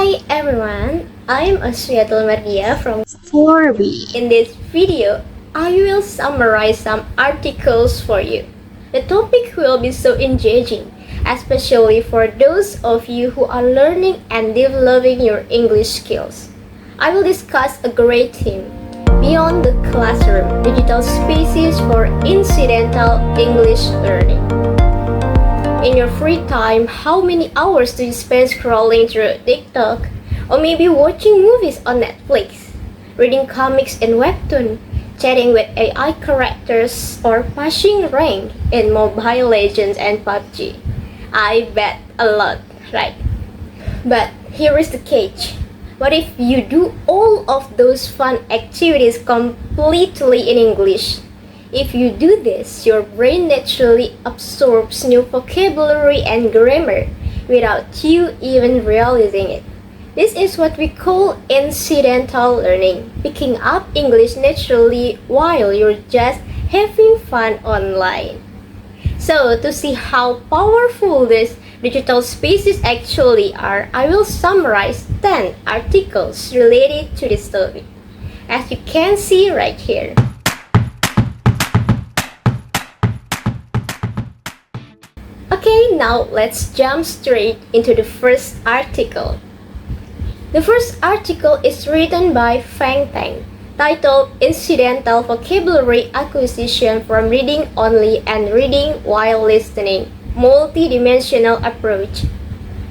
Hi everyone, I'm Ashfiatul Mardhiyyah from 4B. In this video, I will summarize some articles for you. The topic will be so engaging, especially for those of you who are learning and developing your English skills. I will discuss a great theme, Beyond the Classroom, Digital Spaces for Incidental English Learning. In your free time, how many hours do you spend scrolling through TikTok? Or maybe watching movies on Netflix, reading comics in Webtoon, chatting with AI characters, or pushing rank in Mobile Legends and PUBG? I bet a lot, right? But here is the catch. What if you do all of those fun activities completely in English? If you do this, your brain naturally absorbs new vocabulary and grammar without you even realizing it. This is what we call incidental learning, picking up English naturally while you're just having fun online. So, to see how powerful these digital spaces actually are, I will summarize 10 articles related to this topic, as you can see right here. Okay, now let's jump straight into the first article. The first article is written by Feng Teng, titled Incidental Vocabulary Acquisition from Reading Only and Reading While Listening, Multidimensional Approach.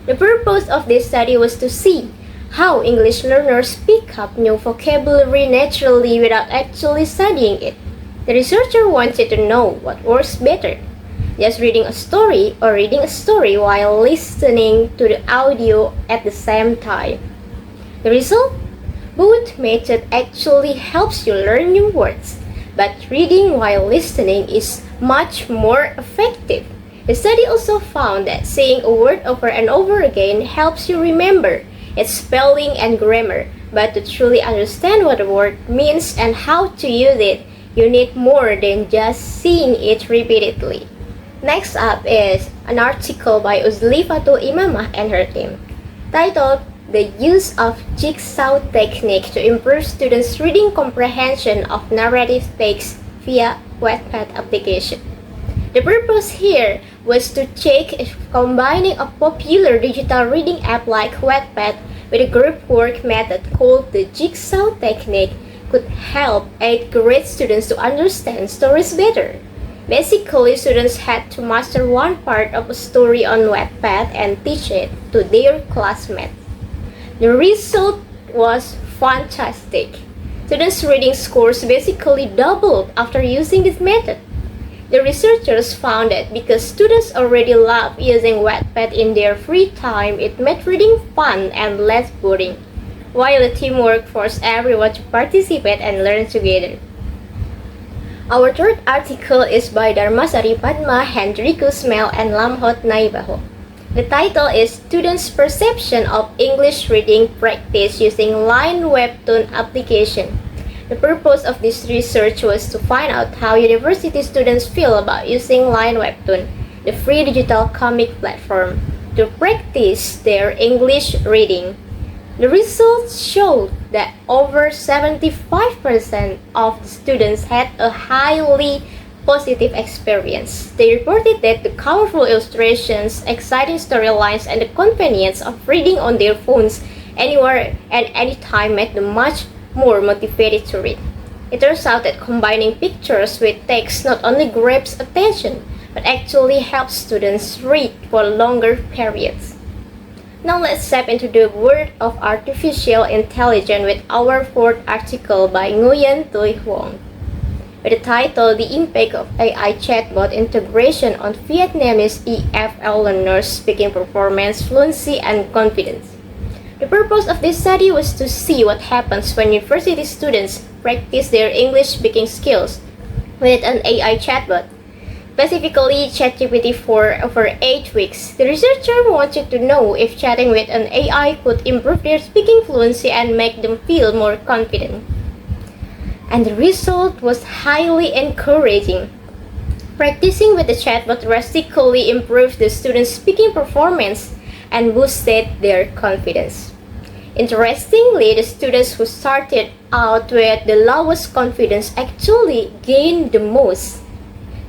The purpose of this study was to see how English learners pick up new vocabulary naturally without actually studying it. The researcher wanted to know what works better, just reading a story or reading a story while listening to the audio at the same time. The result? Both method actually helps you learn new words, but reading while listening is much more effective. The study also found that saying a word over and over again helps you remember its spelling and grammar, but to truly understand what a word means and how to use it, you need more than just seeing it repeatedly. Next up is an article by Uzlifatul Imamah and her team, titled The Use of Jigsaw Technique to Improve Students' Reading Comprehension of Narrative Text via Wattpad application. The purpose here was to check if combining a popular digital reading app like Wattpad with a group work method called the Jigsaw Technique could help 8th grade students to understand stories better. Basically, students had to master one part of a story on Wattpad and teach it to their classmates. The result was fantastic. Students' reading scores basically doubled after using this method. The researchers found that because students already love using Wattpad in their free time, it made reading fun and less boring, while the teamwork forced everyone to participate and learn together. Our third article is by Dharmasari Padma, Hendrikus Male, and Lamhot Naibaho. The title is Students' Perception of English Reading Practice Using LINE Webtoon Application. The purpose of this research was to find out how university students feel about using LINE Webtoon, the free digital comic platform, to practice their English reading. The results showed that over 75% of the students had a highly positive experience. They reported that the colorful illustrations, exciting storylines, and the convenience of reading on their phones anywhere and anytime made them much more motivated to read. It turns out that combining pictures with text not only grabs attention, but actually helps students read for longer periods. Now let's step into the world of artificial intelligence with our fourth article by Nguyen Thuy Huong, with the title The Impact of AI Chatbot Integration on Vietnamese EFL Learners' Speaking Performance, Fluency, and Confidence. The purpose of this study was to see what happens when university students practice their English speaking skills with an AI chatbot, specifically ChatGPT, for over 8 weeks. The researcher wanted to know if chatting with an AI could improve their speaking fluency and make them feel more confident. And the result was highly encouraging. Practicing with the chatbot drastically improved the students' speaking performance and boosted their confidence. Interestingly, the students who started out with the lowest confidence actually gained the most.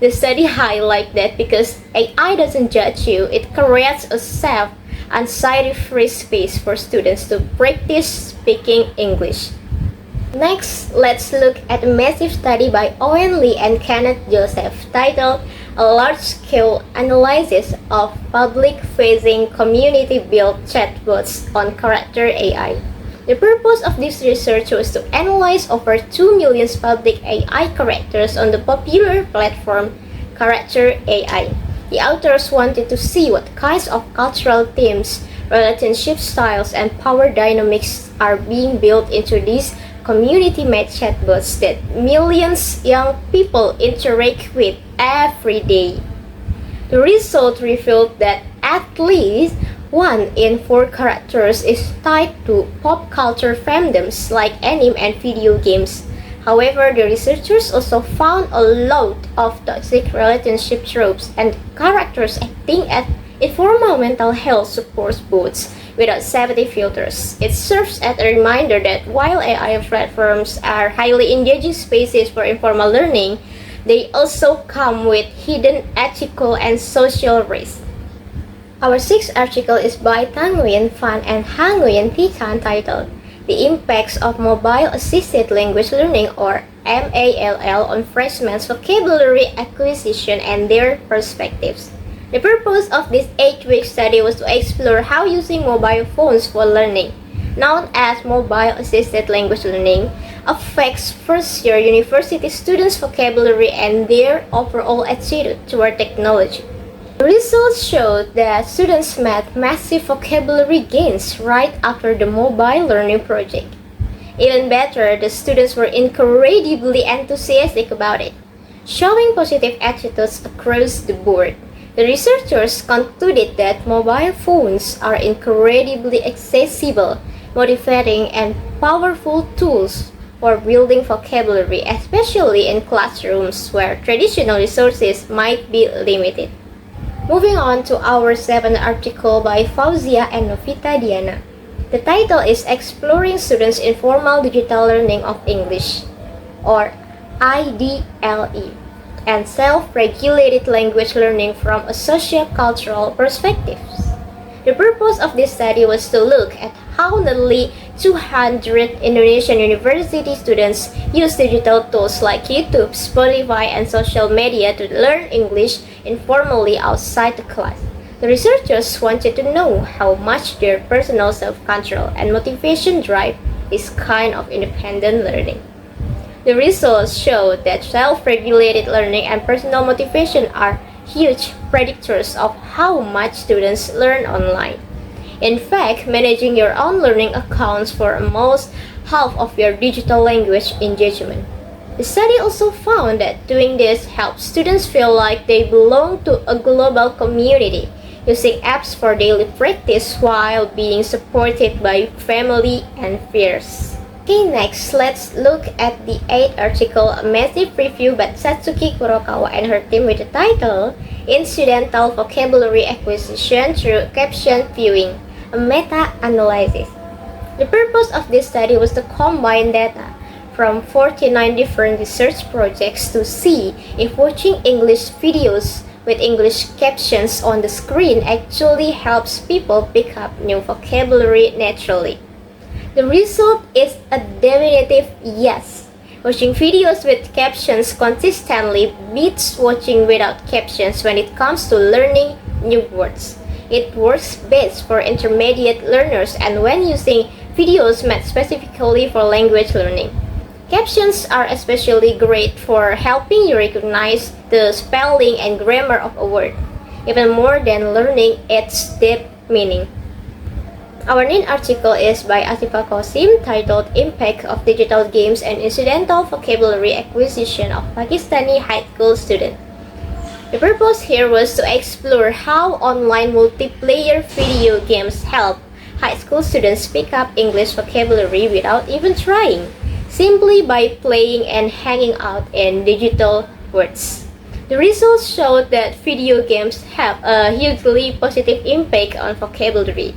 The study highlights that because AI doesn't judge you, it creates a safe, anxiety-free space for students to practice speaking English. Next, let's look at a massive study by Owen Lee and Kenneth Joseph titled A Large-Scale Analysis of Public-Facing Community-Built Chatbots on Character AI. The purpose of this research was to analyze over 2 million public AI characters on the popular platform Character AI. The authors wanted to see what kinds of cultural themes, relationship styles, and power dynamics are being built into these community-made chatbots that millions young people interact with every day. The result revealed that at least 1 in 4 characters is tied to pop culture fandoms like anime and video games. However, the researchers also found a lot of toxic relationship tropes and characters acting as informal mental health support booths without safety filters. It serves as a reminder that while AI platforms are highly engaging spaces for informal learning, they also come with hidden ethical and social risks. Our sixth article is by Tang Nguyen Phan and Han Nguyen Thi titled The Impacts of Mobile-Assisted Language Learning or MALL on Freshmen Vocabulary Acquisition and Their Perspectives. The purpose of this 8-week study was to explore how using mobile phones for learning, known as mobile-assisted language learning, affects first-year university students' vocabulary and their overall attitude toward technology. The results showed that students made massive vocabulary gains right after the mobile learning project. Even better, the students were incredibly enthusiastic about it, showing positive attitudes across the board. The researchers concluded that mobile phones are incredibly accessible, motivating, and powerful tools for building vocabulary, especially in classrooms where traditional resources might be limited. Moving on to our 7th article by Fauzia and Novita Diana. The title is Exploring Students' Informal Digital Learning of English, or IDLE, and Self-Regulated Language Learning from a Socio-Cultural Perspective. The purpose of this study was to look at how nearly 200 Indonesian university students use digital tools like YouTube, Spotify, and social media to learn English informally outside the class. The researchers wanted to know how much their personal self-control and motivation drive this kind of independent learning. The results showed that self-regulated learning and personal motivation are huge predictors of how much students learn online. In fact, managing your own learning accounts for almost half of your digital language engagement. The study also found that doing this helps students feel like they belong to a global community, using apps for daily practice while being supported by family and peers. Okay, next, let's look at the 8th article, a massive review by Satsuki Kurokawa and her team with the title Incidental Vocabulary Acquisition Through Caption Viewing, a meta-analysis. The purpose of this study was to combine data from 49 different research projects to see if watching English videos with English captions on the screen actually helps people pick up new vocabulary naturally. The result is a definitive yes. Watching videos with captions consistently beats watching without captions when it comes to learning new words. It works best for intermediate learners and when using videos made specifically for language learning. Captions are especially great for helping you recognize the spelling and grammar of a word, even more than learning its deep meaning. Our 9th article is by Asifa Qasim titled Impact of Digital Games and Incidental Vocabulary Acquisition of Pakistani High School Students. The purpose here was to explore how online multiplayer video games help high school students pick up English vocabulary without even trying, simply by playing and hanging out in digital worlds. The results showed that video games have a hugely positive impact on vocabulary.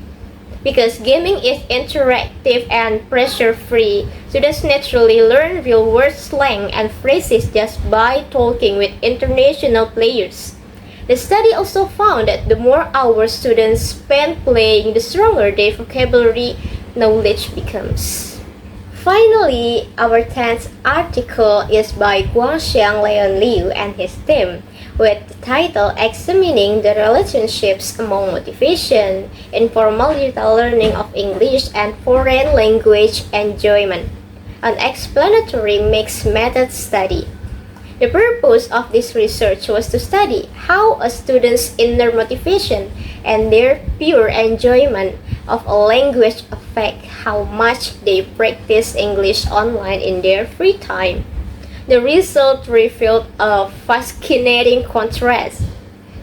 Because gaming is interactive and pressure-free, students naturally learn real-world slang and phrases just by talking with international players. The study also found that the more hours students spend playing, the stronger their vocabulary knowledge becomes. Finally, our 10th article is by Guangxiang Leon Liu and his team, with the title Examining the Relationships Among Motivation, Informal Digital Learning of English and Foreign Language Enjoyment, an explanatory mixed method study. The purpose of this research was to study how a student's inner motivation and their pure enjoyment of a language affect how much they practice English online in their free time. The result revealed a fascinating contrast.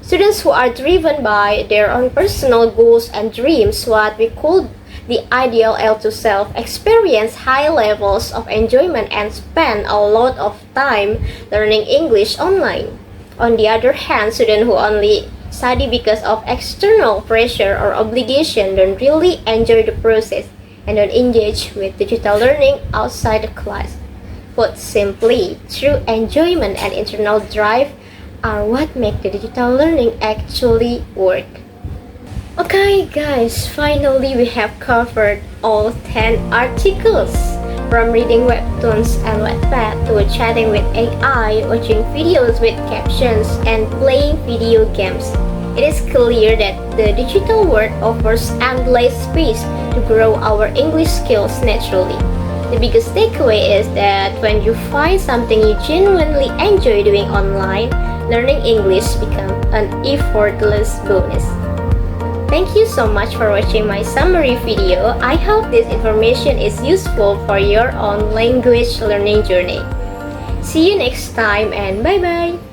Students who are driven by their own personal goals and dreams, what we call the ideal L2 self, experience high levels of enjoyment and spend a lot of time learning English online. On the other hand, students who only study because of external pressure or obligation don't really enjoy the process and don't engage with digital learning outside the class. Put simply, true enjoyment and internal drive are what make the digital learning actually work. Okay guys, finally we have covered all 10 articles. From reading webtoons and Wattpad to chatting with AI, watching videos with captions, and playing video games. It is clear that the digital world offers endless space to grow our English skills naturally. The biggest takeaway is that when you find something you genuinely enjoy doing online, learning English becomes an effortless bonus. Thank you so much for watching my summary video. I hope this information is useful for your own language learning journey. See you next time and bye bye!